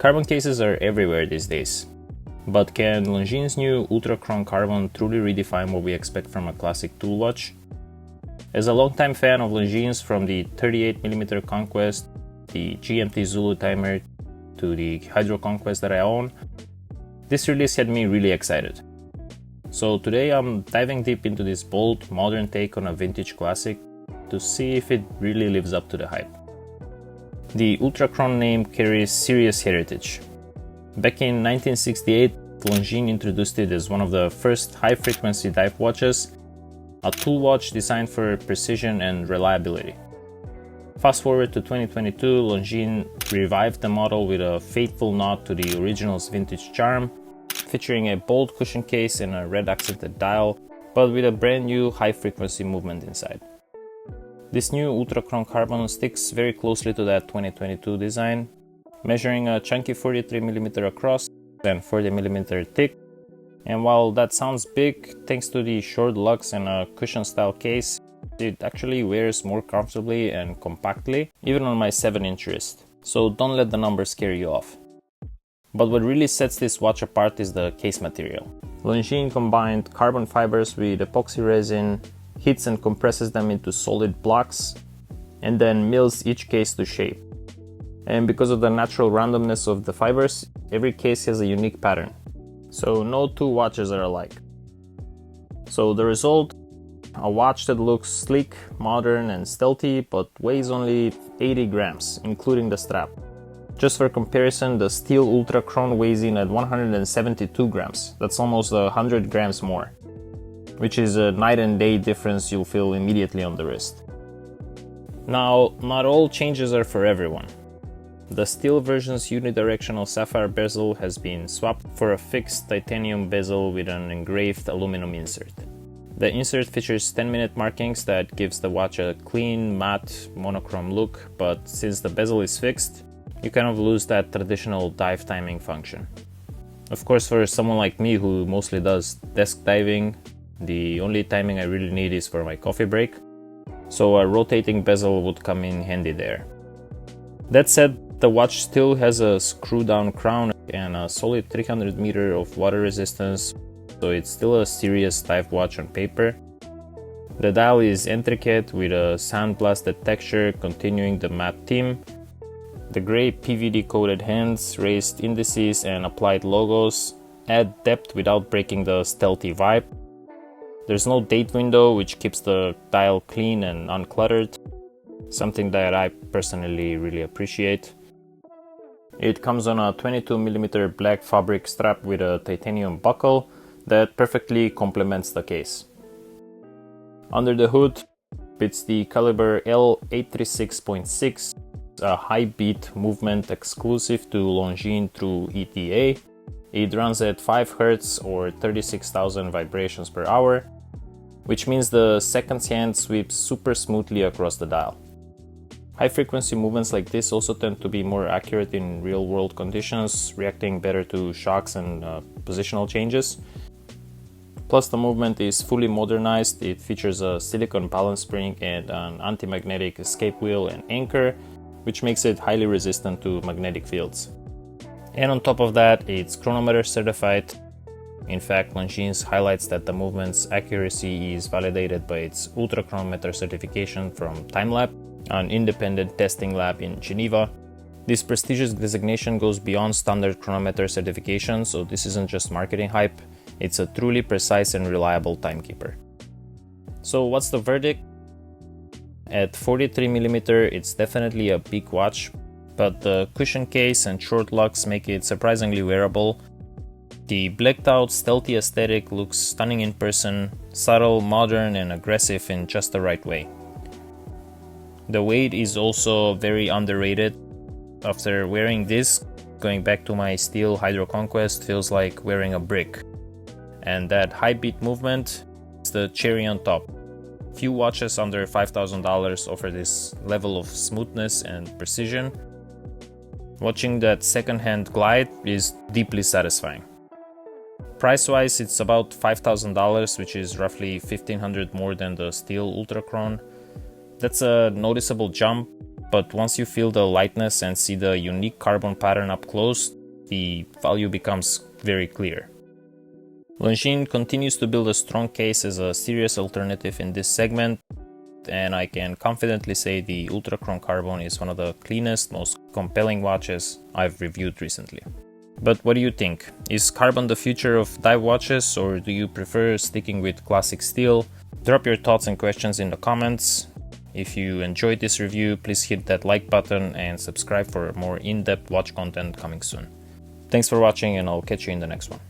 Carbon cases are everywhere these days, but can Longines' new Ultra-Chron Carbon truly redefine what we expect from a classic tool watch? As a longtime fan of Longines, from the 38mm Conquest, the GMT Zulu timer, to the Hydro Conquest that I own, this release had me really excited. So today I'm diving deep into this bold, modern take on a vintage classic to see if it really lives up to the hype. The Ultra-Chron name carries serious heritage. Back in 1968, Longines introduced it as one of the first high-frequency dive watches, a tool watch designed for precision and reliability. Fast forward to 2022, Longines revived the model with a faithful nod to the original's vintage charm, featuring a bold cushion case and a red accented dial, but with a brand new high-frequency movement inside. This new Ultra-Chron Carbon sticks very closely to that 2022 design, measuring a chunky 43mm across and 40mm thick. And while that sounds big, thanks to the short lugs and a cushion style case, it actually wears more comfortably and compactly, even on my 7-inch wrist. So don't let the numbers scare you off. But what really sets this watch apart is the case material. Longines combined carbon fibers with epoxy resin, heats and compresses them into solid blocks, and then mills each case to shape. And because of the natural randomness of the fibers, every case has a unique pattern. So no two watches are alike. So the result, a watch that looks sleek, modern and stealthy, but weighs only 80 grams, including the strap. Just for comparison, the steel Ultra-Chron weighs in at 172 grams. That's almost 100 grams more, which is a night and day difference you'll feel immediately on the wrist. Now, not all changes are for everyone. The steel version's unidirectional sapphire bezel has been swapped for a fixed titanium bezel with an engraved aluminum insert. The insert features 10-minute markings that gives the watch a clean, matte, monochrome look, but since the bezel is fixed, you kind of lose that traditional dive timing function. Of course, for someone like me who mostly does desk diving, the only timing I really need is for my coffee break, so a rotating bezel would come in handy there. That said, the watch still has a screw-down crown and a solid 300 meter of water resistance, so it's still a serious dive watch on paper. The dial is intricate with a sandblasted texture continuing the matte theme. The gray PVD coated hands, raised indices and applied logos add depth without breaking the stealthy vibe. There's no date window, which keeps the dial clean and uncluttered, something that I personally really appreciate. It comes on a 22mm black fabric strap with a titanium buckle that perfectly complements the case. Under the hood, it's the caliber L836.6, a high beat movement exclusive to Longines through ETA. It runs at 5 Hz or 36,000 vibrations per hour, which means the seconds hand sweeps super smoothly across the dial. High frequency movements like this also tend to be more accurate in real world conditions, reacting better to shocks and positional changes. Plus, the movement is fully modernized. It features a silicone balance spring and an anti-magnetic escape wheel and anchor, which makes it highly resistant to magnetic fields. And on top of that, it's Chronometer certified. In fact, Longines highlights that the movement's accuracy is validated by its Ultra-Chronometer certification from Timelab, an independent testing lab in Geneva. This prestigious designation goes beyond standard chronometer certification, so this isn't just marketing hype, it's a truly precise and reliable timekeeper. So what's the verdict? At 43mm, it's definitely a big watch, but the cushion case and short lugs make it surprisingly wearable. The blacked out stealthy aesthetic looks stunning in person, subtle, modern and aggressive in just the right way. The weight is also very underrated. After wearing this, going back to my steel Hydro Conquest feels like wearing a brick. And that high beat movement is the cherry on top. Few watches under $5,000 offer this level of smoothness and precision. Watching that second-hand glide is deeply satisfying. Price-wise, it's about $5,000, which is roughly $1,500 more than the steel Ultra-Chron. That's a noticeable jump, but once you feel the lightness and see the unique carbon pattern up close, the value becomes very clear. Longines continues to build a strong case as a serious alternative in this segment, and I can confidently say the Ultra-Chron Carbon is one of the cleanest, most compelling watches I've reviewed recently. But what do you think? Is carbon the future of dive watches, or do you prefer sticking with classic steel? Drop your thoughts and questions in the comments. If you enjoyed this review, please hit that like button and subscribe for more in-depth watch content coming soon. Thanks for watching, and I'll catch you in the next one.